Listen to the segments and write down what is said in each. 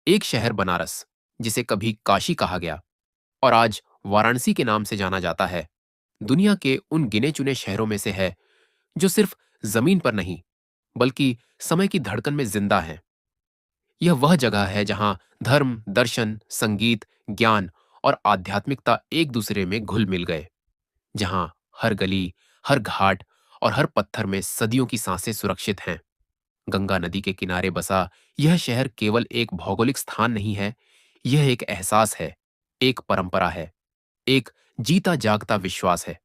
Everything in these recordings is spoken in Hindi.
एक शहर बनारस, जिसे कभी काशी कहा गया और आज वाराणसी के नाम से जाना जाता है, दुनिया के उन गिने चुने शहरों में से है जो सिर्फ जमीन पर नहीं बल्कि समय की धड़कन में जिंदा है। यह वह जगह है जहां धर्म, दर्शन, संगीत, ज्ञान और आध्यात्मिकता एक दूसरे में घुल मिल गए, जहां हर गली, हर घाट और हर पत्थर में सदियों की सांसें सुरक्षित हैं। गंगा नदी के किनारे बसा यह शहर केवल एक भौगोलिक स्थान नहीं है, यह एक एहसास है, एक परंपरा है, एक जीता जागता विश्वास है।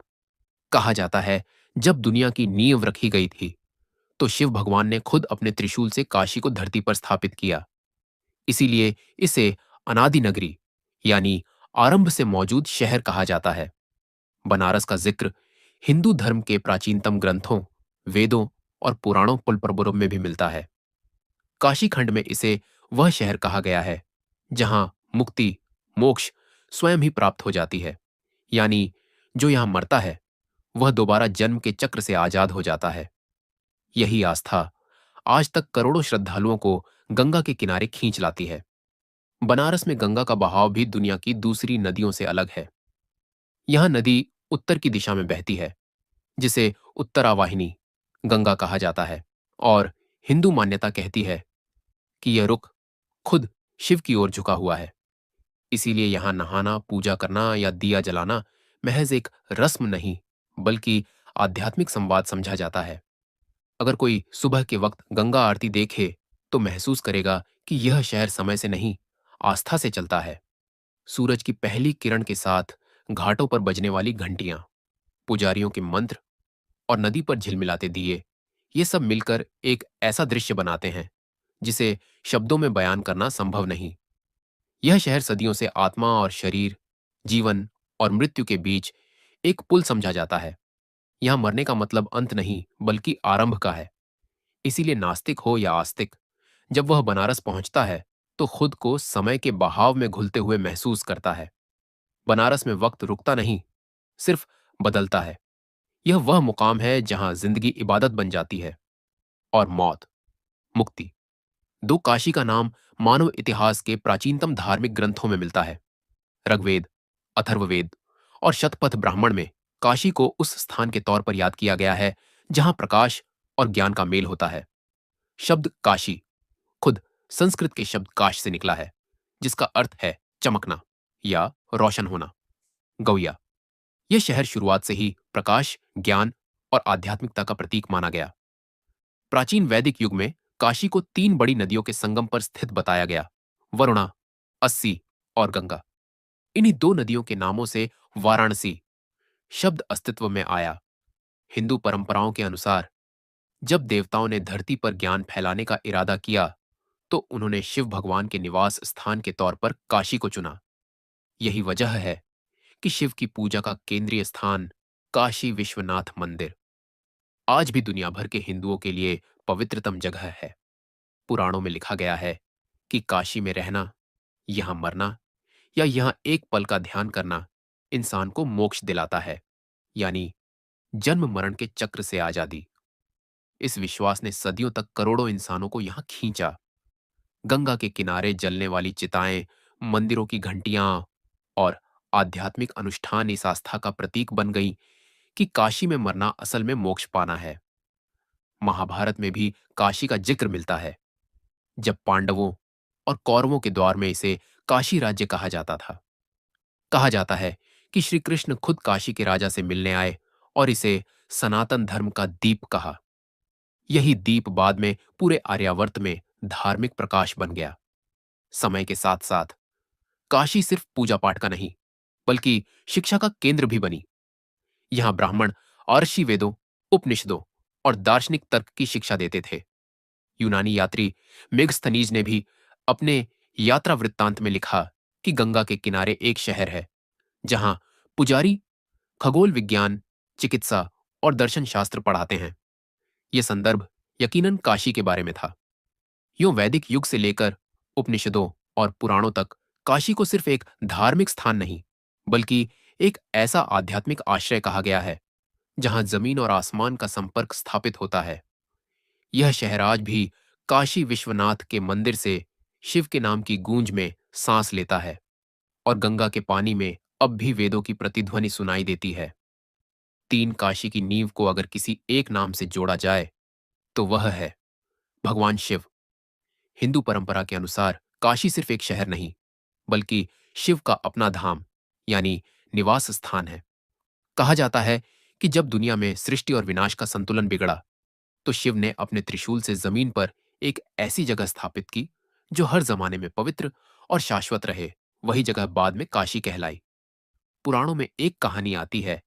कहा जाता है, जब दुनिया की नींव रखी गई थी तो शिव भगवान ने खुद अपने त्रिशूल से काशी को धरती पर स्थापित किया। इसीलिए इसे अनादि नगरी यानी आरंभ से मौजूद शहर कहा जाता है। बनारस का जिक्र हिंदू धर्म के प्राचीनतम ग्रंथों, वेदों और पुराणों पुल में भी मिलता है। काशी खंड में इसे वह शहर कहा गया है जहां मुक्ति, मोक्ष स्वयं ही प्राप्त हो जाती है। यानी जो यहां मरता है वह दोबारा जन्म के चक्र से आजाद हो जाता है। यही आस्था आज तक करोड़ों श्रद्धालुओं को गंगा के किनारे खींच लाती है। बनारस में गंगा का बहाव भी दुनिया की दूसरी नदियों से अलग है। यहां नदी उत्तर की दिशा में बहती है, जिसे उत्तरावाहिनी गंगा कहा जाता है, और हिंदू मान्यता कहती है कि यह रुख खुद शिव की ओर झुका हुआ है। इसीलिए यहां नहाना, पूजा करना या दिया जलाना महज एक रस्म नहीं बल्कि आध्यात्मिक संवाद समझा जाता है। अगर कोई सुबह के वक्त गंगा आरती देखे तो महसूस करेगा कि यह शहर समय से नहीं, आस्था से चलता है। सूरज की पहली किरण के साथ घाटों पर बजने वाली घंटियां, पुजारियों के मंत्र और नदी पर झिलमिलाते दिए, ये सब मिलकर एक ऐसा दृश्य बनाते हैं जिसे शब्दों में बयान करना संभव नहीं। यह शहर सदियों से आत्मा और शरीर, जीवन और मृत्यु के बीच एक पुल समझा जाता है। यहां मरने का मतलब अंत नहीं बल्कि आरंभ का है। इसीलिए नास्तिक हो या आस्तिक, जब वह बनारस पहुंचता है तो खुद को समय के बहाव में घुलते हुए महसूस करता है। बनारस में वक्त रुकता नहीं, सिर्फ बदलता है। यह वह मुकाम है जहां जिंदगी इबादत बन जाती है और मौत, मुक्ति। दो काशी का नाम मानव इतिहास के प्राचीनतम धार्मिक ग्रंथों में मिलता है। ऋग्वेद, अथर्ववेद और शतपथ ब्राह्मण में काशी को उस स्थान के तौर पर याद किया गया है जहां प्रकाश और ज्ञान का मेल होता है। शब्द काशी खुद संस्कृत के शब्द काश से निकला है, जिसका अर्थ है चमकना या रोशन होना। गौया, यह शहर शुरुआत से ही प्रकाश, ज्ञान और आध्यात्मिकता का प्रतीक माना गया। प्राचीन वैदिक युग में काशी को तीन बड़ी नदियों के संगम पर स्थित बताया गया, वरुणा, अस्सी और गंगा। इन्हीं दो नदियों के नामों से वाराणसी शब्द अस्तित्व में आया। हिंदू परंपराओं के अनुसार जब देवताओं ने धरती पर ज्ञान फैलाने का इरादा किया तो उन्होंने शिव भगवान के निवास स्थान के तौर पर काशी को चुना। यही वजह है कि शिव की पूजा का केंद्रीय स्थान काशी विश्वनाथ मंदिर आज भी दुनिया भर के हिंदुओं के लिए पवित्रतम जगह है। पुराणों में लिखा गया है कि काशी में रहना, यहां मरना या यहां एक पल का ध्यान करना इंसान को मोक्ष दिलाता है, यानी जन्म मरण के चक्र से आजादी। इस विश्वास ने सदियों तक करोड़ों इंसानों को यहां खींचा। गंगा के किनारे जलने वाली चिताएं, मंदिरों की घंटियां और आध्यात्मिक अनुष्ठान इस आस्था का प्रतीक बन गई कि काशी में मरना असल में मोक्ष पाना है। महाभारत में भी काशी का जिक्र मिलता है, जब पांडवों और कौरवों के द्वार में इसे काशी राज्य कहा जाता था। कहा जाता है कि श्री कृष्ण खुद काशी के राजा से मिलने आए और इसे सनातन धर्म का दीप कहा। यही दीप बाद में पूरे आर्यावर्त में धार्मिक प्रकाश बन गया। समय के साथ साथ काशी सिर्फ पूजा पाठ का नहीं बल्कि शिक्षा का केंद्र भी बनी। यहां ब्राह्मण अर्षि वेदों, उपनिषदों और दार्शनिक तर्क की शिक्षा देते थे। यूनानी यात्री मेगस्थनीज ने भी अपने यात्रा वृत्तांत में लिखा कि गंगा के किनारे एक शहर है जहां पुजारी खगोल विज्ञान, चिकित्सा और दर्शन शास्त्र पढ़ाते हैं। यह संदर्भ यकीनन काशी के बारे में था। यूं वैदिक युग से लेकर उपनिषदों और पुराणों तक काशी को सिर्फ एक धार्मिक स्थान नहीं बल्कि एक ऐसा आध्यात्मिक आश्रय कहा गया है जहां जमीन और आसमान का संपर्क स्थापित होता है। यह शहर आज भी काशी विश्वनाथ के मंदिर से शिव के नाम की गूंज में सांस लेता है, और गंगा के पानी में अब भी वेदों की प्रतिध्वनि सुनाई देती है। तीन काशी की नींव को अगर किसी एक नाम से जोड़ा जाए तो वह है भगवान शिव। हिंदू परंपरा के अनुसार काशी सिर्फ एक शहर नहीं, बल्कि शिव का अपना धाम, यानी निवास स्थान है। कहा जाता है कि जब दुनिया में सृष्टि और विनाश का संतुलन बिगड़ा, तो शिव ने अपने त्रिशूल से जमीन पर एक ऐसी जगह स्थापित की जो हर जमाने में पवित्र और शाश्वत रहे। वही जगह बाद में काशी कहलाई। पुराणों में एक कहानी आती है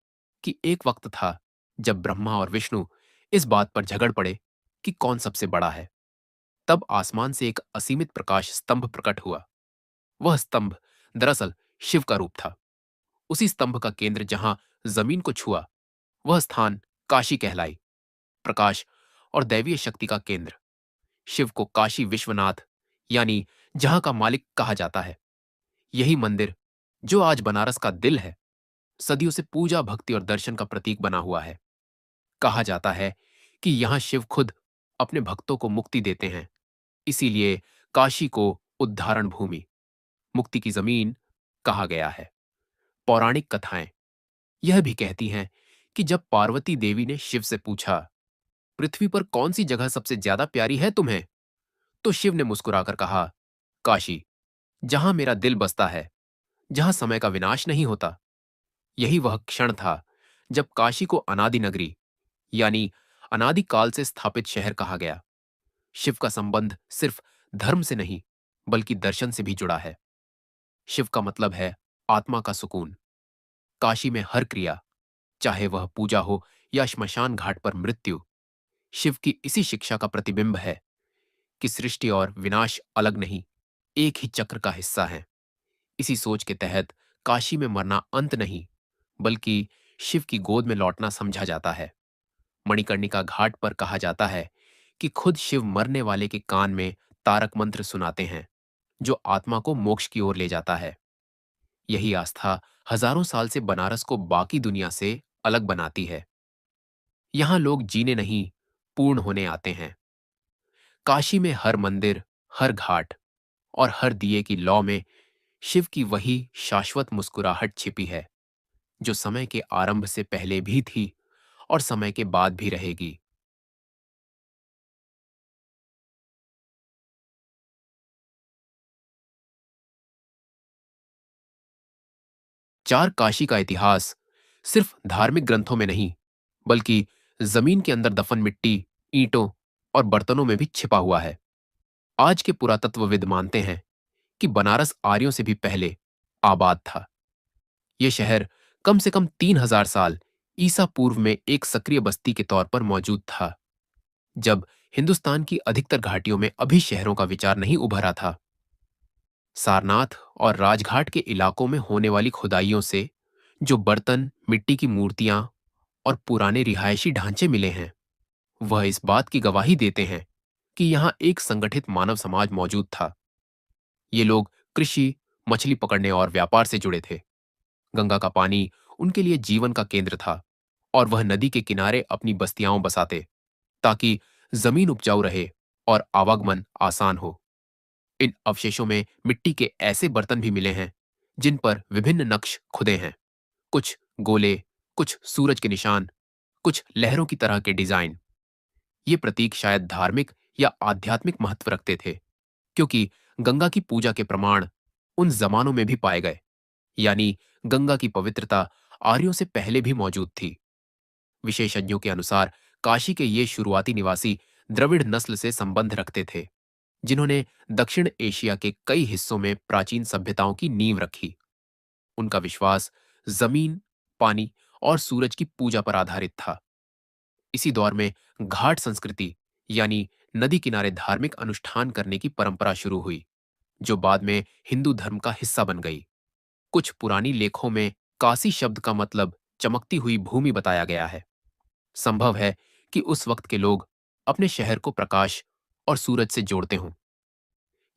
कि एक वक्त था जब ब्रह्मा और विष्णु इस बात पर झगड़ पड़े कि कौन सबसे बड़ा है। तब आसमान से एक असीमित प्रकाश स्तंभ प्रकट हुआ। वह स्तंभ दरअसल शिव का रूप था। उसी स्तंभ का केंद्र जहां जमीन को छुआ, वह स्थान काशी कहलाई। प्रकाश और दैवीय शक्ति का केंद्र। शिव को काशी विश्वनाथ, यानी जहां का मालिक, कहा जाता है। यही मंदिर, जो आज बनारस का दिल है, सदियों से पूजा, भक्ति और दर्शन का प्रतीक बना हुआ है। कहा जाता है कि यहां शिव खुद अपने भक्तों को मुक्ति देते हैं। इसीलिए काशी को उद्धारण भूमि, मुक्ति की जमीन कहा गया है। पौराणिक कथाएं यह भी कहती हैं कि जब पार्वती देवी ने शिव से पूछा, पृथ्वी पर कौन सी जगह सबसे ज्यादा प्यारी है तुम्हें, तो शिव ने मुस्कुराकर कहा, काशी, जहां मेरा दिल बसता है, जहां समय का विनाश नहीं होता। यही वह क्षण था जब काशी को अनादि नगरी, यानी अनादिकाल से स्थापित शहर कहा गया। शिव का संबंध सिर्फ धर्म से नहीं, बल्कि दर्शन से भी जुड़ा है। शिव का मतलब है आत्मा का सुकून। काशी में हर क्रिया, चाहे वह पूजा हो या श्मशान घाट पर मृत्यु, शिव की इसी शिक्षा का प्रतिबिंब है कि सृष्टि और विनाश अलग नहीं, एक ही चक्र का हिस्सा है। इसी सोच के तहत काशी में मरना अंत नहीं, बल्कि शिव की गोद में लौटना समझा जाता है। मणिकर्णिका घाट पर कहा जाता है कि खुद शिव मरने वाले के कान में तारक मंत्र सुनाते हैं, जो आत्मा को मोक्ष की ओर ले जाता है। यही आस्था हजारों साल से बनारस को बाकी दुनिया से अलग बनाती है। यहां लोग जीने नहीं, पूर्ण होने आते हैं। काशी में हर मंदिर, हर घाट और हर दिए की लौ में शिव की वही शाश्वत मुस्कुराहट छिपी है, जो समय के आरंभ से पहले भी थी और समय के बाद भी रहेगी। चार काशी का इतिहास सिर्फ धार्मिक ग्रंथों में नहीं, बल्कि जमीन के अंदर दफन मिट्टी, ईंटों और बर्तनों में भी छिपा हुआ है। आज के पुरातत्वविद मानते हैं कि बनारस आर्यों से भी पहले आबाद था। यह शहर कम से कम 3000 साल ईसा पूर्व में एक सक्रिय बस्ती के तौर पर मौजूद था, जब हिंदुस्तान की अधिकतर घाटियों में अभी शहरों का विचार नहीं उभरा था। सारनाथ और राजघाट के इलाकों में होने वाली खुदाइयों से जो बर्तन, मिट्टी की मूर्तियां और पुराने रिहायशी ढांचे मिले हैं, वह इस बात की गवाही देते हैं कि यहां एक संगठित मानव समाज मौजूद था। ये लोग कृषि, मछली पकड़ने और व्यापार से जुड़े थे। गंगा का पानी उनके लिए जीवन का केंद्र था, और वह नदी के किनारे अपनी बस्तियां बसाते, ताकि जमीन उपजाऊ रहे और आवागमन आसान हो। इन अवशेषों में मिट्टी के ऐसे बर्तन भी मिले हैं जिन पर विभिन्न नक्श खुदे हैं। कुछ गोले, कुछ सूरज के निशान, कुछ लहरों की तरह के डिजाइन। ये प्रतीक शायद धार्मिक या आध्यात्मिक महत्व रखते थे, क्योंकि गंगा की पूजा के प्रमाण उन जमानों में भी पाए गए। यानी गंगा की पवित्रता आर्यों से पहले भी मौजूद थी। विशेषज्ञों के अनुसार काशी के ये शुरुआती निवासी द्रविड़ नस्ल से संबंध रखते थे, जिन्होंने दक्षिण एशिया के कई हिस्सों में प्राचीन सभ्यताओं की नींव रखी। उनका विश्वास जमीन, पानी और सूरज की पूजा पर आधारित था। इसी दौर में घाट संस्कृति, यानी नदी किनारे धार्मिक अनुष्ठान करने की परंपरा शुरू हुई, जो बाद में हिंदू धर्म का हिस्सा बन गई। कुछ पुरानी लेखों में काशी शब्द का मतलब चमकती हुई भूमि बताया गया है। संभव है कि उस वक्त के लोग अपने शहर को प्रकाश और सूरज से जोड़ते हों।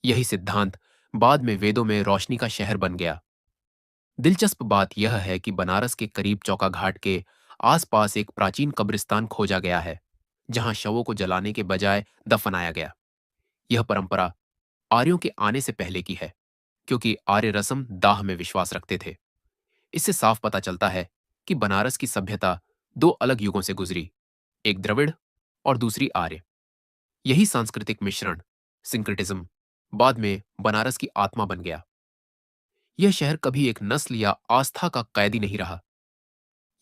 यही सिद्धांत बाद में वेदों में रोशनी का शहर बन गया। दिलचस्प बात यह है कि बनारस के करीब चौका घाट के आसपास एक प्राचीन कब्रिस्तान खोजा गया है, जहां शवों को जलाने के बजाय दफनाया गया। यह परंपरा आर्यों के आने से पहले की है, क्योंकि आर्य रसम दाह में विश्वास रखते थे। इससे साफ पता चलता है कि बनारस की सभ्यता दो अलग युगों से गुजरी, एक द्रविड़ और दूसरी आर्य। यही सांस्कृतिक मिश्रण, सिंक्रेटिज्म, बाद में बनारस की आत्मा बन गया। यह शहर कभी एक नस्ल या आस्था का कैदी नहीं रहा।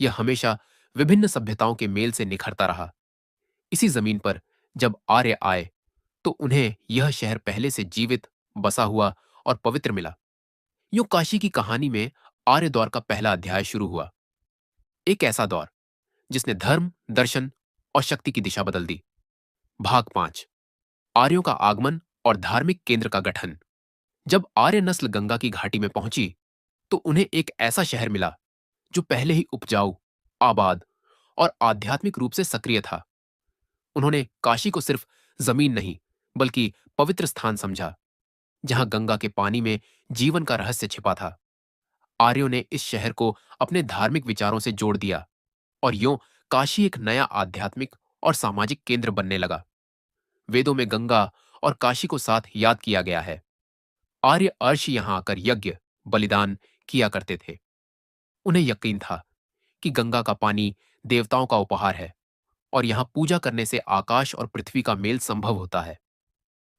यह हमेशा विभिन्न सभ्यताओं के मेल से निखरता रहा। इसी जमीन पर जब आर्य आए तो उन्हें यह शहर पहले से जीवित, बसा हुआ और पवित्र मिला। यूं काशी की कहानी में आर्य दौर का पहला अध्याय शुरू हुआ, एक ऐसा दौर जिसने धर्म, दर्शन और शक्ति की दिशा बदल दी। भाग 5, आर्यों का आगमन और धार्मिक केंद्र का गठन। जब आर्य नस्ल गंगा की घाटी में पहुंची तो उन्हें एक ऐसा शहर मिला जो पहले ही उपजाऊ, आबाद और आध्यात्मिक रूप से सक्रिय था। उन्होंने काशी को सिर्फ जमीन नहीं, बल्कि पवित्र स्थान समझा, जहां गंगा के पानी में जीवन का रहस्य छिपा था। आर्यों ने इस शहर को अपने धार्मिक विचारों से जोड़ दिया और यूं काशी एक नया आध्यात्मिक और सामाजिक केंद्र बनने लगा। वेदों में गंगा और काशी को साथ याद किया गया है। आर्य अर्ष यहां आकर यज्ञ, बलिदान किया करते थे। उन्हें यकीन था कि गंगा का पानी देवताओं का उपहार है और यहां पूजा करने से आकाश और पृथ्वी का मेल संभव होता है।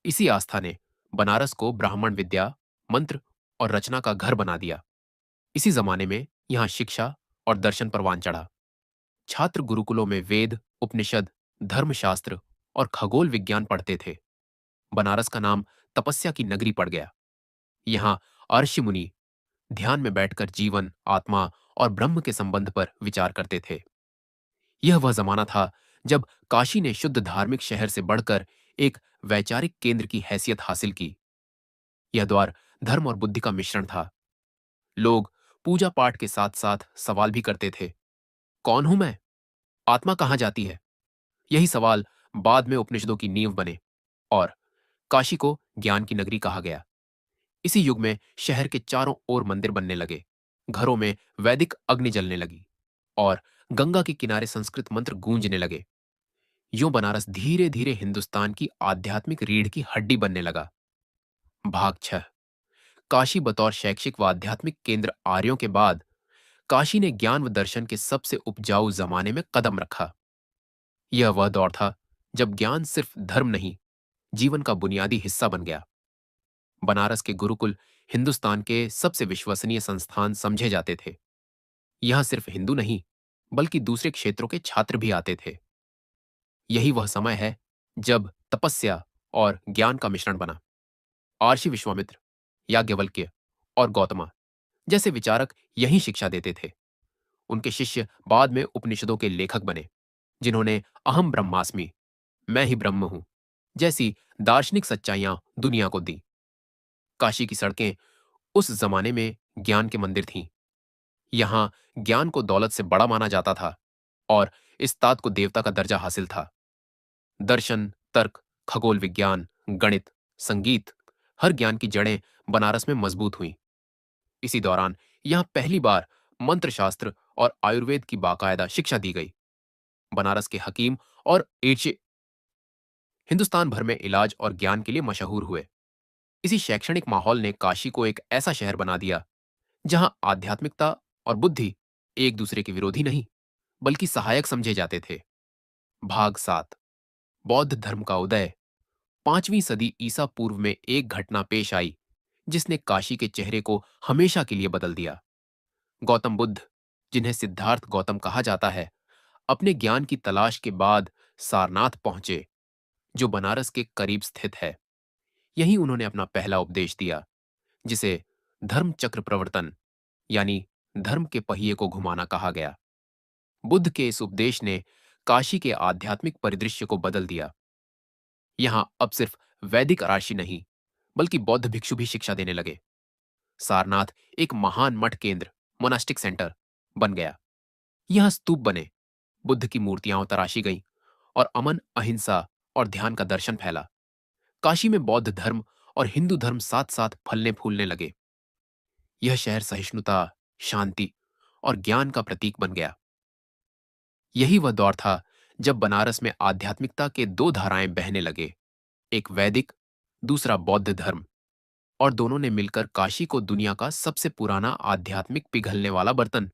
इसी आस्था ने बनारस को ब्राह्मण विद्या, मंत्र और रचना का घर बना दिया। इसी जमाने में यहां शिक्षा और दर्शन परवान चढ़ा। छात्र गुरुकुलों में वेद, उपनिषद, धर्मशास्त्र और खगोल विज्ञान पढ़ते थे। बनारस का नाम तपस्या की नगरी पड़ गया। यहां अर्षि मुनि ध्यान में बैठकर जीवन, आत्मा और ब्रह्म के संबंध पर विचार करते थे। यह वह जमाना था जब काशी ने शुद्ध धार्मिक शहर से बढ़कर एक वैचारिक केंद्र की हैसियत हासिल की। यह द्वार धर्म और बुद्धि का मिश्रण था। लोग पूजा पाठ के साथ साथ सवाल भी करते थे, कौन हूं मैं? आत्मा कहां जाती है? यही सवाल बाद में उपनिषदों की नींव बने और काशी को ज्ञान की नगरी कहा गया। इसी युग में शहर के चारों ओर मंदिर बनने लगे, घरों में वैदिक अग्नि जलने लगी और गंगा के किनारे संस्कृत मंत्र गूंजने लगे। यूं बनारस धीरे धीरे हिंदुस्तान की आध्यात्मिक रीढ़ की हड्डी बनने लगा। भाग 6, काशी बतौर शैक्षिक व आध्यात्मिक केंद्र। आर्यों के बाद काशी ने ज्ञान व दर्शन के सबसे उपजाऊ जमाने में कदम रखा। यह वह दौर था जब ज्ञान सिर्फ धर्म नहीं, जीवन का बुनियादी हिस्सा बन गया। बनारस के गुरुकुल हिंदुस्तान के सबसे विश्वसनीय संस्थान समझे जाते थे। यहां सिर्फ हिंदू नहीं, बल्कि दूसरे क्षेत्रों के छात्र भी आते थे। यही वह समय है जब तपस्या और ज्ञान का मिश्रण बना। आर्षि विश्वामित्र, याज्ञवल्क्य और गौतमा जैसे विचारक यही शिक्षा देते थे। उनके शिष्य बाद में उपनिषदों के लेखक बने, जिन्होंने अहम ब्रह्मास्मि, मैं ही ब्रह्म हूं, जैसी दार्शनिक सच्चाइयां दुनिया को दी। काशी की सड़कें उस जमाने में ज्ञान के मंदिर थीं। यहां ज्ञान को दौलत से बड़ा माना जाता था और इस्ताद को देवता का दर्जा हासिल था। दर्शन, तर्क, खगोल विज्ञान, गणित, संगीत, हर ज्ञान की जड़ें बनारस में मजबूत हुईं। इसी दौरान यहां पहली बार मंत्र शास्त्र और आयुर्वेद की बाकायदा शिक्षा दी गई। बनारस के हकीम और एड्से हिंदुस्तान भर में इलाज और ज्ञान के लिए मशहूर हुए। इसी शैक्षणिक माहौल ने काशी को एक ऐसा शहर बना दिया जहां आध्यात्मिकता और बुद्धि एक दूसरे के विरोधी नहीं, बल्कि सहायक समझे जाते थे। भाग 7, बौद्ध धर्म का उदय। 5वीं सदी ईसा पूर्व में एक घटना पेश आई जिसने काशी के चेहरे को हमेशा के लिए बदल दिया। गौतम बुद्ध, जिन्हें सिद्धार्थ गौतम कहा जाता है, अपने ज्ञान की तलाश के बाद सारनाथ पहुंचे, जो बनारस के करीब स्थित है। यहीं उन्होंने अपना पहला उपदेश दिया, जिसे धर्म चक्र प्रवर्तन यानी धर्म के पहिए को घुमाना कहा गया। बुद्ध के इस उपदेश ने काशी के आध्यात्मिक परिदृश्य को बदल दिया। यहां अब सिर्फ वैदिक राशि नहीं, बल्कि बौद्ध भिक्षु भी शिक्षा देने लगे। सारनाथ एक महान मठ केंद्र, मोनास्टिक सेंटर बन गया। यहां स्तूप बने, बुद्ध की मूर्तियां तराशी गईं और अमन, अहिंसा और ध्यान का दर्शन फैला। काशी में बौद्ध धर्म और हिंदू धर्म साथ साथ फलने फूलने लगे। यह शहर सहिष्णुता, शांति और ज्ञान का प्रतीक बन गया। यही वह दौर था जब बनारस में आध्यात्मिकता के दो धाराएं बहने लगे, एक वैदिक दूसरा बौद्ध धर्म, और दोनों ने मिलकर काशी को दुनिया का सबसे पुराना आध्यात्मिक पिघलने वाला बर्तन,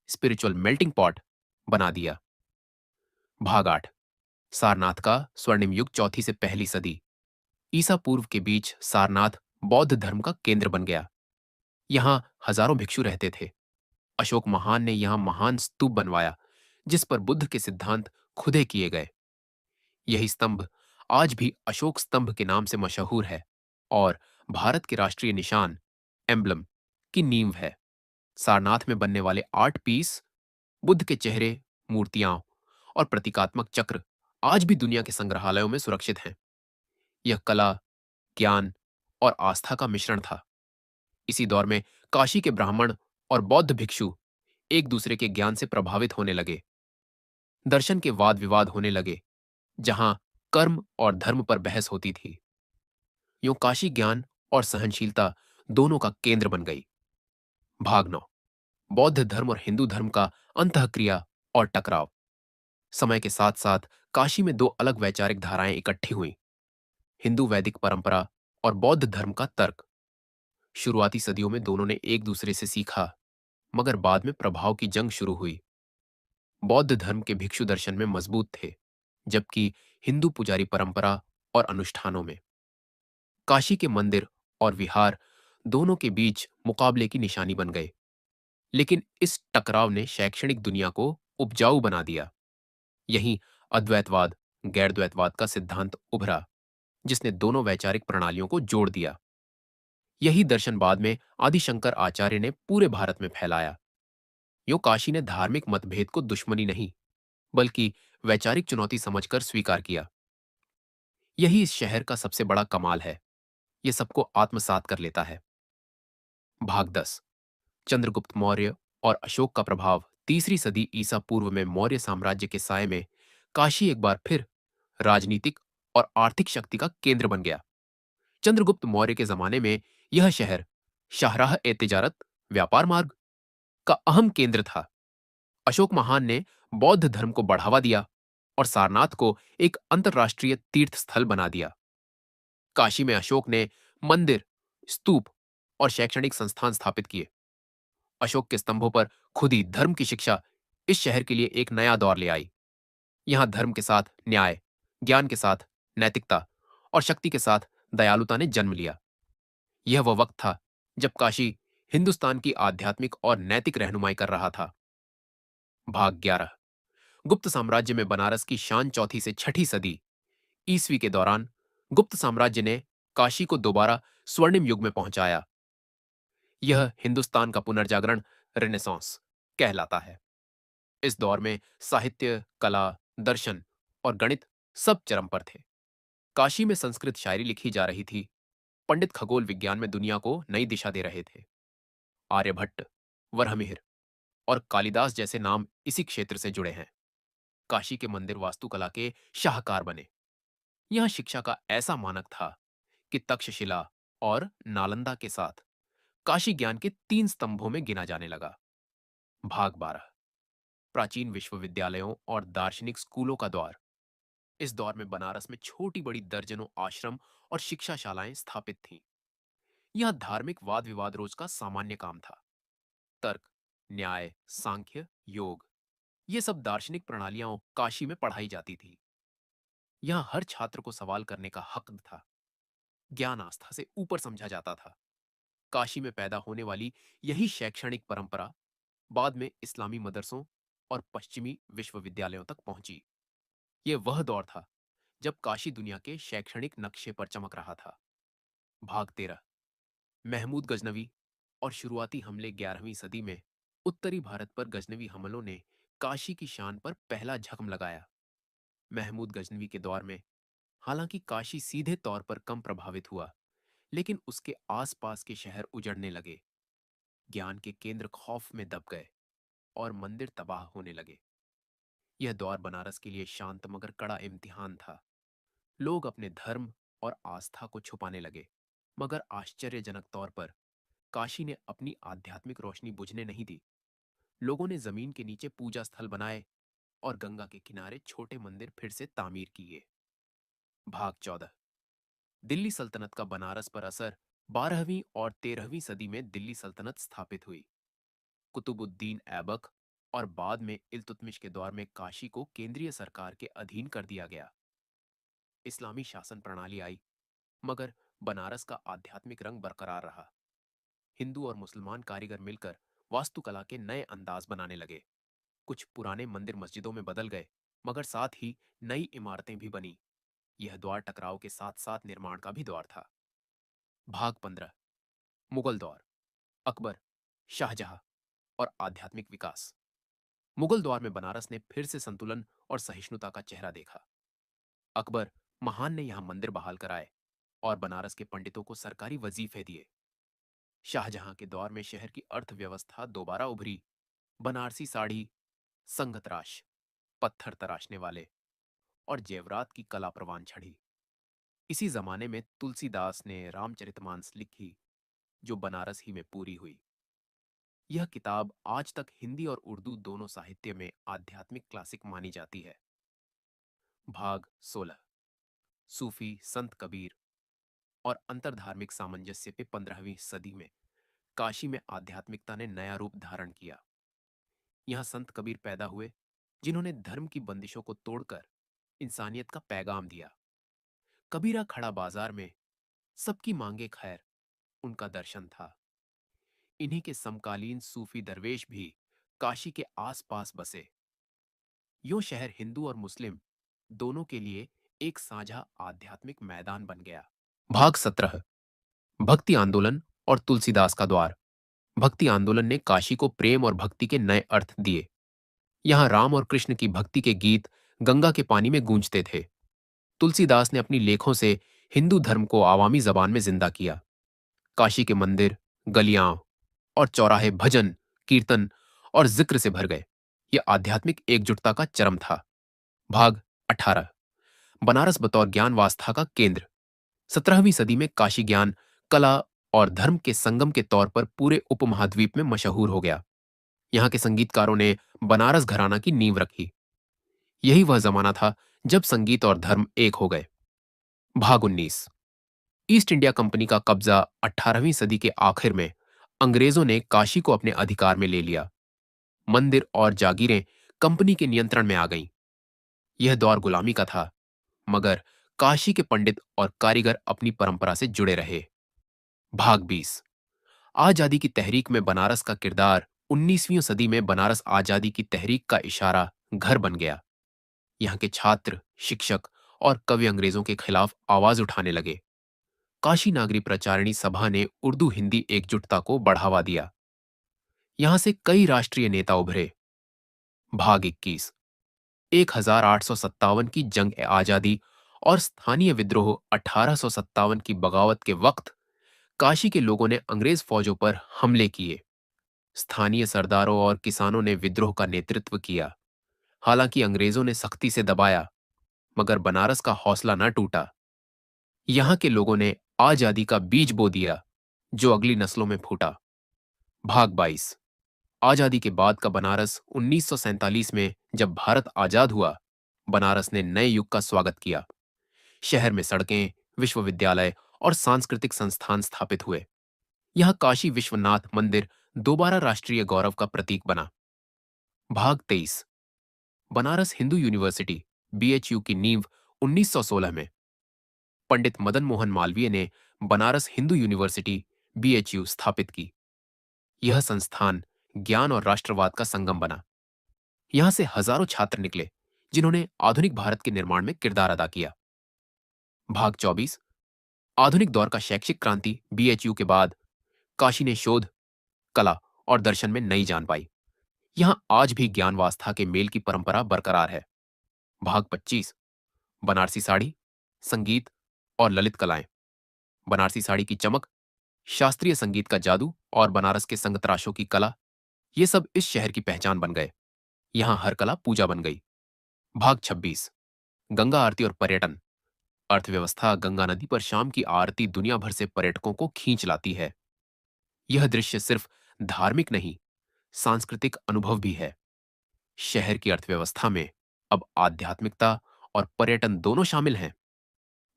स्पिरिचुअल मेल्टिंग पॉट, बना दिया। भाग 8। सारनाथ का स्वर्णिम युग, चौथी से पहली सदी ईसा पूर्व के बीच सारनाथ बौद्ध धर्म का केंद्र बन गया। यहां हजारों भिक्षु रहते थे। अशोक महान ने यहां महान स्तूप बनवाया, जिस पर बुद्ध के सिद्धांत खुदे किए गए। यही स्तंभ आज भी अशोक स्तंभ के नाम से मशहूर है और भारत के राष्ट्रीय निशान, एम्बलम, की नींव है। सारनाथ में बनने वाले 8 पीस बुद्ध के चेहरे, मूर्तियां और प्रतीकात्मक चक्र आज भी दुनिया के संग्रहालयों में सुरक्षित हैं। यह कला, ज्ञान और आस्था का मिश्रण था। इसी दौर में काशी के ब्राह्मण और बौद्ध भिक्षु एक दूसरे के ज्ञान से प्रभावित होने लगे। दर्शन के वाद विवाद होने लगे, जहां कर्म और धर्म पर बहस होती थी। यूं काशी ज्ञान और सहनशीलता दोनों का केंद्र बन गई। भाग 9। बौद्ध धर्म और हिंदू धर्म का अंतःक्रिया और टकराव। समय के साथ साथ काशी में दो अलग वैचारिक धाराएं इकट्ठी हुई, हिंदू वैदिक परंपरा और बौद्ध धर्म का तर्क। शुरुआती सदियों में दोनों ने एक दूसरे से सीखा, मगर बाद में प्रभाव की जंग शुरू हुई। बौद्ध धर्म के भिक्षु दर्शन में मजबूत थे, जबकि हिंदू पुजारी परंपरा और अनुष्ठानों में। काशी के मंदिर और विहार दोनों के बीच मुकाबले की निशानी बन गए। लेकिन इस टकराव ने शैक्षणिक दुनिया को उपजाऊ बना दिया। यहीं अद्वैतवाद, गैरद्वैतवाद का सिद्धांत उभरा, जिसने दोनों वैचारिक प्रणालियों को जोड़ दिया। यही दर्शन बाद में आदिशंकर आचार्य ने पूरे भारत में फैलाया। यो काशी ने धार्मिक मतभेद को दुश्मनी नहीं, बल्कि वैचारिक चुनौती समझकर स्वीकार किया। यही इस शहर का सबसे बड़ा कमाल है, ये सबको आत्मसात कर लेता है। भाग 10। चंद्रगुप्त मौर्य और अशोक का प्रभाव। तीसरी सदी ईसा पूर्व में मौर्य साम्राज्य के साय में काशी एक बार फिर राजनीतिक और आर्थिक शक्ति का केंद्र बन गया। चंद्रगुप्त मौर्य के जमाने में यह शहर शाहराह ए तिजारत, व्यापार मार्ग, का अहम केंद्र था। अशोक महान ने बौद्ध धर्म को बढ़ावा दिया और सारनाथ को एक अंतरराष्ट्रीय तीर्थ स्थल बना दिया। काशी में अशोक ने मंदिर, स्तूप और शैक्षणिक संस्थान स्थापित किए। अशोक के स्तंभों पर खुदी धर्म की शिक्षा इस शहर के लिए एक नया दौर ले आई। यहां धर्म के साथ न्याय, ज्ञान के साथ नैतिकता और शक्ति के साथ दयालुता ने जन्म लिया। यह वह वक्त था जब काशी हिंदुस्तान की आध्यात्मिक और नैतिक रहनुमाई कर रहा था। भाग 11। गुप्त साम्राज्य में बनारस की शान, चौथी से छठी सदी ईसवी के दौरान गुप्त साम्राज्य ने काशी को दोबारा स्वर्णिम युग में पहुंचाया। यह हिंदुस्तान का पुनर्जागरण, रेनेसांस, कहलाता है। इस दौर में साहित्य, कला, दर्शन और गणित सब चरम पर थे। काशी में संस्कृत शायरी लिखी जा रही थी। पंडित खगोल विज्ञान में दुनिया को नई दिशा दे रहे थे। आर्यभट्ट, वरहमिहिर और कालिदास जैसे नाम इसी क्षेत्र से जुड़े हैं। काशी के मंदिर वास्तुकला के शाहकार बने। यहां शिक्षा का ऐसा मानक था कि तक्षशिला और नालंदा के साथ काशी ज्ञान के 3 स्तंभों में गिना जाने लगा। भाग 12। प्राचीन विश्वविद्यालयों और दार्शनिक स्कूलों का दौर। इस दौर में बनारस में छोटी बड़ी दर्जनों आश्रम और शिक्षाशालाएं स्थापित थीं। यहां धार्मिक वाद विवाद रोज का सामान्य काम था। तर्क, न्याय, सांख्य, योग, ये सब दार्शनिक प्रणालियां काशी में पढ़ाई जाती थी। यहां हर छात्र को सवाल करने का हक था। ज्ञान आस्था से ऊपर समझा जाता था। काशी में पैदा होने वाली यही शैक्षणिक परंपरा बाद में इस्लामी मदरसों और पश्चिमी विश्वविद्यालयों तक पहुंची। यह वह दौर था जब काशी दुनिया के शैक्षणिक नक्शे पर चमक रहा था। भाग 13। महमूद गजनवी और शुरुआती हमले। 11वीं सदी में उत्तरी भारत पर गजनवी हमलों ने काशी की शान पर पहला झकम लगाया। महमूद गजनवी के दौर में हालांकि काशी सीधे तौर पर कम प्रभावित हुआ, लेकिन उसके आसपास के शहर उजड़ने लगे। ज्ञान के केंद्र खौफ में दब गए और मंदिर तबाह होने लगे। यह दौर बनारस के लिए शांत मगर कड़ा इम्तिहान था। लोग अपने धर्म और आस्था को छुपाने लगे, मगर आश्चर्यजनक तौर पर काशी ने अपनी आध्यात्मिक रोशनी बुझने नहीं दी। लोगों ने जमीन के नीचे पूजा स्थल बनाए और गंगा के किनारे छोटे मंदिर फिर से तामीर किए। भाग 14। दिल्ली सल्तनत का बनारस पर असर 12वीं और 13वीं सदी में दिल्ली सल्तनत स्थापित हुई। कुतुबुद्दीन ऐबक और बाद में इल्तुतमिश के दौर में काशी को केंद्रीय सरकार के अधीन कर दिया गया। इस्लामी शासन प्रणाली आई, मगर बनारस का आध्यात्मिक रंग बरकरार रहा। हिंदू और मुसलमान कारीगर मिलकर वास्तुकला के नए अंदाज बनाने लगे। कुछ पुराने मंदिर मस्जिदों में बदल गए, मगर साथ ही नई इमारतें भी बनी। यह द्वार टकराव के साथ साथ निर्माण का भी दौर था। भाग 15। मुगल दौर, अकबर, शाहजहां और आध्यात्मिक विकास। मुगल दौर में बनारस ने फिर से संतुलन और सहिष्णुता का चेहरा देखा। अकबर महान ने यहां मंदिर बहाल कराए और बनारस के पंडितों को सरकारी वजीफे दिए। शाहजहां के दौर में शहर की अर्थव्यवस्था दोबारा उभरी। बनारसी साड़ी, संगतराश, पत्थर तराशने वाले और जेवरात की कला प्रवान चढ़ी। इसी जमाने में तुलसीदास ने रामचरितमानस लिखी, जो बनारस ही में पूरी हुई। यह किताब आज तक हिंदी और उर्दू दोनों साहित्य में आध्यात्मिक क्लासिक मानी जाती है। भाग 16। सूफी संत कबीर और अंतरधार्मिक सामंजस्य पे 15वीं सदी में काशी में आध्यात्मिकता ने नया रूप धारण किया। यहाँ संत कबीर पैदा हुए, जिन्होंने धर्म की बंदिशों को तोड़कर इंसानियत का पैगाम दिया। कबीरा खड़ा बाजार में, सबकी मांगे खैर, उनका दर्शन था। इन्हीं के समकालीन सूफी दरवेश भी काशी के आसपास बसे। यूं शहर हिंदू और मुस्लिम दोनों के लिए एक साझा आध्यात्मिक मैदान बन गया। भाग 17। भक्ति आंदोलन और तुलसीदास का द्वार। भक्ति आंदोलन ने काशी को प्रेम और भक्ति के नए अर्थ दिए। यहाँ राम और कृष्ण की भक्ति के गीत गंगा के पानी में गूंजते थे। तुलसीदास ने अपनी लेखों से हिंदू धर्म को आवामी जबान में जिंदा किया। काशी के मंदिर, गलियां और चौराहे भजन, कीर्तन और जिक्र से भर गए। यह आध्यात्मिक एकजुटता का चरम था। भाग 18। बनारस बतौर ज्ञान वास्था का केंद्र। 17वीं सदी में काशी ज्ञान, कला और धर्म के संगम के तौर पर पूरे उपमहाद्वीप में मशहूर हो गया। यहाँ के संगीतकारों ने बनारस घराना की नींव रखी। यही वह जमाना था जब संगीत और धर्म एक हो गए। भाग 19। ईस्ट इंडिया कंपनी का कब्जा 18वीं सदी के आखिर में अंग्रेजों ने काशी को अपने अधिकार में ले लिया। मंदिर और जागीरें कंपनी के नियंत्रण में आ गईं। यह दौर गुलामी का था, मगर काशी के पंडित और कारीगर अपनी परंपरा से जुड़े रहे। भाग 20। आजादी की तहरीक में बनारस का किरदार। 19वीं सदी में बनारस आजादी की तहरीक का इशारा घर बन गया। यहाँ के छात्र, शिक्षक और कवि अंग्रेजों के खिलाफ आवाज उठाने लगे। काशी नागरी प्रचारिणी सभा ने उर्दू हिंदी एकजुटता को बढ़ावा दिया। यहां से कई राष्ट्रीय नेता उभरे। भाग 21। 1857 की जंग ए आजादी और स्थानीय विद्रोह 1857 की बगावत के वक्त काशी के लोगों ने अंग्रेज फौजों पर हमले किए। स्थानीय सरदारों और किसानों ने विद्रोह का नेतृत्व किया। हालांकि अंग्रेजों ने सख्ती से दबाया, मगर बनारस का हौसला न टूटा। यहां के लोगों ने आजादी का बीज बो दिया, जो अगली नस्लों में फूटा। भाग 22। आजादी के बाद का बनारस। 1947 में जब भारत आजाद हुआ, बनारस ने नए युग का स्वागत किया। शहर में सड़कें, विश्वविद्यालय और सांस्कृतिक संस्थान स्थापित हुए। यहां काशी विश्वनाथ मंदिर दोबारा राष्ट्रीय गौरव का प्रतीक बना। भाग 23। बनारस हिंदू यूनिवर्सिटी बीएचयू की नींव 1916 में। पंडित मदन मोहन मालवीय ने बनारस हिंदू यूनिवर्सिटी बीएचयू स्थापित की। यह संस्थान ज्ञान और राष्ट्रवाद का संगम बना। यहां से हजारों छात्र निकले, जिन्होंने आधुनिक भारत के निर्माण में किरदार अदा किया। भाग 24। आधुनिक दौर का शैक्षिक क्रांति। बीएचयू के बाद काशी ने शोध, कला और दर्शन में नई जान पाई। यहां आज भी ज्ञान वास्था के मेल की परंपरा बरकरार है। भाग 25। बनारसी साड़ी, संगीत और ललित कलाएं। बनारसी साड़ी की चमक, शास्त्रीय संगीत का जादू और बनारस के संगतराशों की कला, ये सब इस शहर की पहचान बन गए। यहां हर कला पूजा बन गई। भाग 26। गंगा आरती और पर्यटन। अर्थव्यवस्था। गंगा नदी पर शाम की आरती दुनिया भर से पर्यटकों को खींच लाती है। यह दृश्य सिर्फ धार्मिक नहीं, सांस्कृतिक अनुभव भी है। शहर की अर्थव्यवस्था में अब आध्यात्मिकता और पर्यटन दोनों शामिल हैं।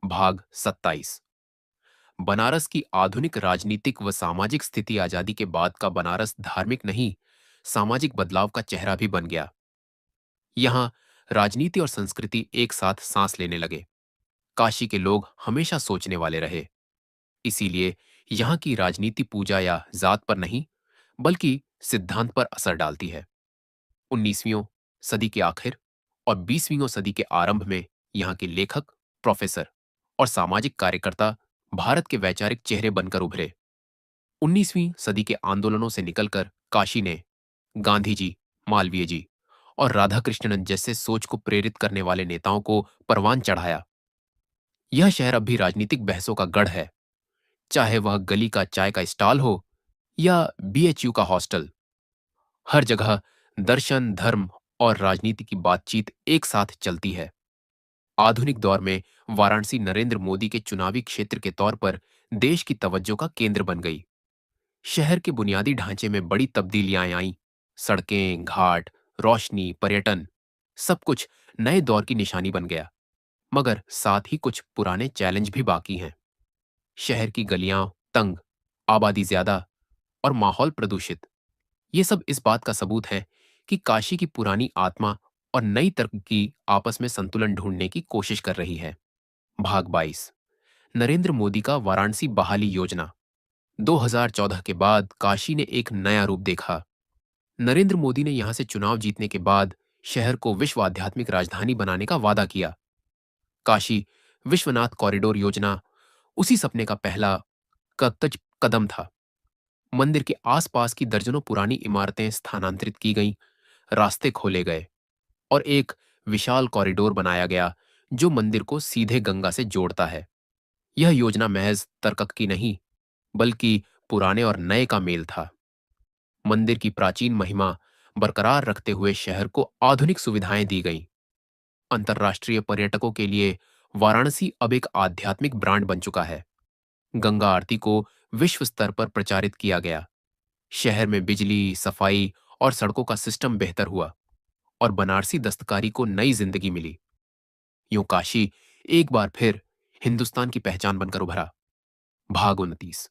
भाग 27। बनारस की आधुनिक राजनीतिक व सामाजिक स्थिति आजादी के बाद का बनारस धार्मिक नहीं, सामाजिक बदलाव का चेहरा भी बन गया। यहाँ राजनीति और संस्कृति एक साथ सांस लेने लगे। काशी के लोग हमेशा सोचने वाले रहे। इसीलिए यहाँ की राजनीति पूजा या जात पर नहीं, बल्कि सिद्धांत पर असर डालती है। 19वीं सदी के आखिर और 20वीं सदी के आरंभ में यहाँ के लेखक, प्रोफेसर और सामाजिक कार्यकर्ता भारत के वैचारिक चेहरे बनकर उभरे। 19वीं सदी के आंदोलनों से निकलकर काशी ने गांधी जी, मालवीय जी और राधा कृष्णन जैसे सोच को प्रेरित करने वाले नेताओं को परवान चढ़ाया। यह शहर अब भी राजनीतिक बहसों का गढ़ है, चाहे वह गली का चाय का स्टॉल हो या बीएचयू का हॉस्टल। हर जगह दर्शन, धर्म और राजनीति की बातचीत एक साथ चलती है। आधुनिक दौर में वाराणसी नरेंद्र मोदी के चुनावी क्षेत्र के तौर पर देश की तवज्जो का केंद्र बन गई। शहर के बुनियादी ढांचे में बड़ी तब्दीलियां आईं। सड़कें, घाट, रोशनी, पर्यटन, सब कुछ नए दौर की निशानी बन गया। मगर साथ ही कुछ पुराने चैलेंज भी बाकी हैं। शहर की गलियां तंग, आबादी ज्यादा और माहौल प्रदूषित। ये सब इस बात का सबूत है कि काशी की पुरानी आत्मा और नई तर्क की आपस में संतुलन ढूंढने की कोशिश कर रही है। भाग 22, नरेंद्र मोदी का वाराणसी बहाली योजना। 2014 के बाद काशी ने एक नया रूप देखा। नरेंद्र मोदी ने यहां से चुनाव जीतने के बाद शहर को विश्व आध्यात्मिक राजधानी बनाने का वादा किया। काशी विश्वनाथ कॉरिडोर योजना उसी सपने का पहला कदम कदम था। मंदिर के आसपास की दर्जनों पुरानी इमारतें स्थानांतरित की गईं, रास्ते खोले गए और एक विशाल कॉरिडोर बनाया गया जो मंदिर को सीधे गंगा से जोड़ता है। यह योजना महज तर्क की नहीं, बल्कि पुराने और नए का मेल था। मंदिर की प्राचीन महिमा बरकरार रखते हुए शहर को आधुनिक सुविधाएं दी गईं। अंतर्राष्ट्रीय पर्यटकों के लिए वाराणसी अब एक आध्यात्मिक ब्रांड बन चुका है। गंगा आरती को विश्व स्तर पर प्रचारित किया गया। शहर में बिजली, सफाई और सड़कों का सिस्टम बेहतर हुआ और बनारसी दस्तकारी को नई जिंदगी मिली। यूं काशी एक बार फिर हिंदुस्तान की पहचान बनकर उभरा। भाग 29,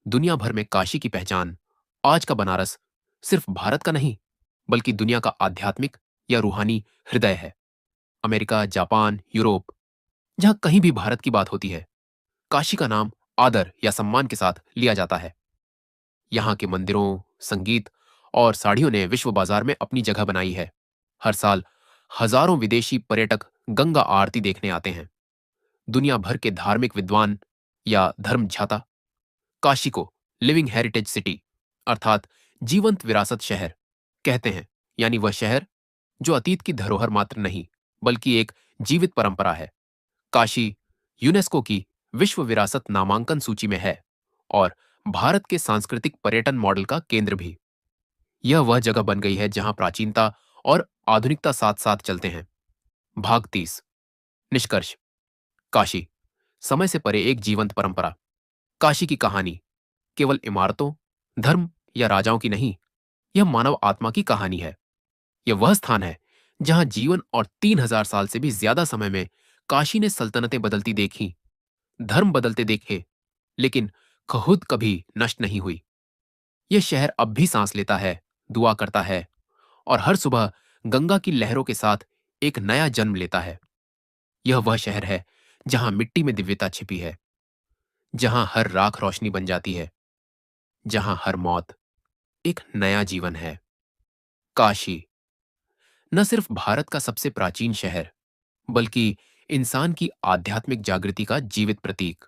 दुनिया भर में काशी की पहचान। आज का बनारस सिर्फ भारत का नहीं, बल्कि दुनिया का आध्यात्मिक या रूहानी हृदय है। अमेरिका, जापान, यूरोप, जहां कहीं भी भारत की बात होती है, काशी का नाम आदर या सम्मान के साथ लिया जाता है। यहाँ के मंदिरों, संगीत और साड़ियों ने विश्व बाजार में अपनी जगह बनाई है। हर साल हजारों विदेशी पर्यटक गंगा आरती देखने आते हैं। दुनिया भर के धार्मिक विद्वान या धर्मझाता काशी को लिविंग हेरिटेज सिटी अर्थात जीवंत विरासत शहर कहते हैं, यानी वह शहर जो अतीत की धरोहर मात्र नहीं, बल्कि एक जीवित परंपरा है। काशी यूनेस्को की विश्व विरासत नामांकन सूची में है और भारत के सांस्कृतिक पर्यटन मॉडल का केंद्र भी। यह वह जगह बन गई है जहां प्राचीनता और आधुनिकता साथ साथ चलते हैं। भाग 30, निष्कर्ष। काशी समय से परे एक जीवंत परंपरा। काशी की कहानी केवल इमारतों, धर्म या राजाओं की नहीं, यह मानव आत्मा की कहानी है। यह वह स्थान है जहां जीवन और 3000 साल से भी ज्यादा समय में काशी ने सल्तनतें बदलती देखी, धर्म बदलते देखे, लेकिन खुद कभी नष्ट नहीं हुई। यह शहर अब भी सांस लेता है, दुआ करता है और हर सुबह गंगा की लहरों के साथ एक नया जन्म लेता है। यह वह शहर है जहां मिट्टी में दिव्यता छिपी है, जहां हर राख रोशनी बन जाती है, जहां हर मौत एक नया जीवन है। काशी न सिर्फ भारत का सबसे प्राचीन शहर, बल्कि इंसान की आध्यात्मिक जागृति का जीवित प्रतीक।